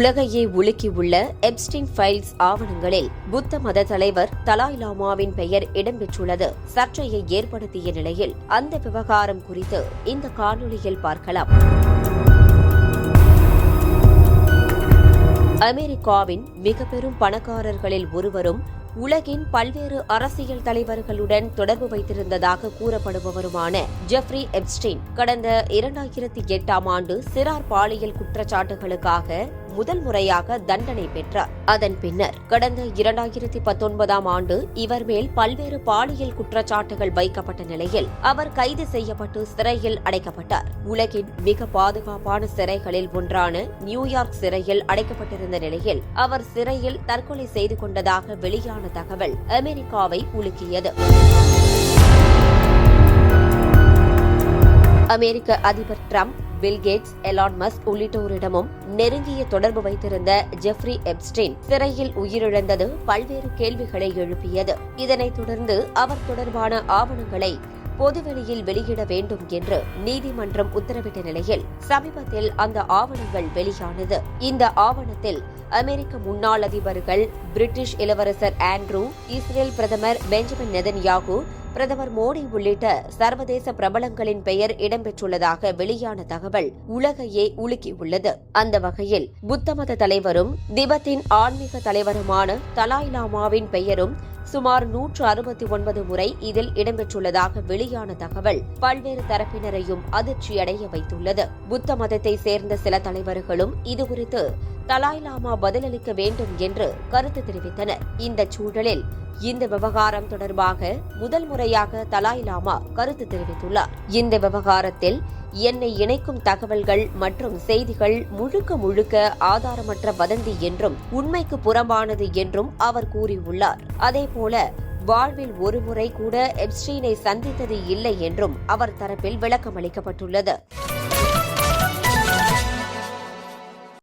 உலகையே உலுக்கியுள்ள Epstein files ஆவணங்களில் புத்த மத தலைவர் தலாய் லாமாவின் பெயர் இடம்பெற்றுள்ளது சர்ச்சையை ஏற்படுத்திய நிலையில் அந்த விவகாரம் குறித்து இந்த காணொளியில் பார்க்கலாம். அமெரிக்காவின் மிக பெரும் பணக்காரர்களில் ஒருவரும் உலகின் பல்வேறு அரசியல் தலைவர்களுடன் தொடர்பு வைத்திருந்ததாக கூறப்படுபவருமான ஜெஃப்ரி எப்ஸ்டீன் கடந்த 2008ஆம் ஆண்டு சிறார் பாலியல் குற்றச்சாட்டுகளுக்காக முதல் முறையாக தண்டனை பெற்றார். அதன் பின்னர் கடந்த 2019ஆம் ஆண்டு இவர் மேல் பல்வேறு பாலியல் குற்றச்சாட்டுகள் வைக்கப்பட்ட நிலையில் அவர் கைது செய்யப்பட்டு சிறையில் அடைக்கப்பட்டார். உலகின் மிக பாதுகாப்பான சிறைகளில் ஒன்றான நியூயார்க் சிறையில் அடைக்கப்பட்டிருந்த நிலையில் அவர் சிறையில் தற்கொலை செய்து கொண்டதாக வெளியான தகவல் அமெரிக்காவை உலுக்கியது. அமெரிக்க அதிபர் Trump, Bill Gates, Elon Musk உள்ளிட்டோரிடமும் நெருங்கிய தொடர்பு வைத்திருந்த ஜெஃப்ரி எப்ஸ்டீன் சிறையில் உயிரிழந்தது பல்வேறு கேள்விகளை எழுப்பியது. இதனைத் தொடர்ந்து அவர் தொடர்பான ஆவணங்களை பொதுவெளியில் வெளியிட வேண்டும் என்று நீதிமன்றம் உத்தரவிட்ட நிலையில் சமீபத்தில் அந்த ஆவணங்கள் வெளியானது. இந்த ஆவணத்தில் அமெரிக்க முன்னாள் அதிபர்கள், பிரிட்டிஷ் இளவரசர் ஆண்ட்ரூ, இஸ்ரேல் பிரதமர் பெஞ்சமின் நெதன்யாகு, பிரதமர் மோடி உள்ளிட்ட சர்வதேச பிரபலங்களின் பெயர் இடம்பெற்றுள்ளதாக வெளியான தகவல் உலகையே உலுக்கியுள்ளது. அந்த வகையில் புத்த மத தலைவரும் திபெத்தின் ஆன்மீக தலைவருமான தலாய் லாமாவின் பெயரும் சுமார் 169 முறை இதில் இடம்பெற்றுள்ளதாக வெளியான தகவல் பல்வேறு தரப்பினரையும் அதிர்ச்சியடைய வைத்துள்ளது. புத்த மதத்தை சேர்ந்த சில தலைவர்களும் இதுகுறித்து தலாய் லாமா பதிலளிக்க வேண்டும் என்று கருத்து தெரிவித்தனர். இந்த சூழலில் இந்த விவகாரம் தொடர்பாக முதல் முறையாக தலாய் லாமா கருத்து தெரிவித்துள்ளார். இந்த விவகாரத்தில் என்னை இணைக்கும் தகவல்கள் மற்றும் செய்திகள் முழுக்க ஆதாரமற்ற வதந்தி என்றும் உண்மைக்கு புறம்பானது என்றும் அவர் கூறியுள்ளார். அதேபோல வாழ்வில் ஒருமுறை கூட எப்ஸ்டீனை சந்தித்தது இல்லை என்றும் அவர் தரப்பில் விளக்கமளிக்கப்பட்டுள்ளது.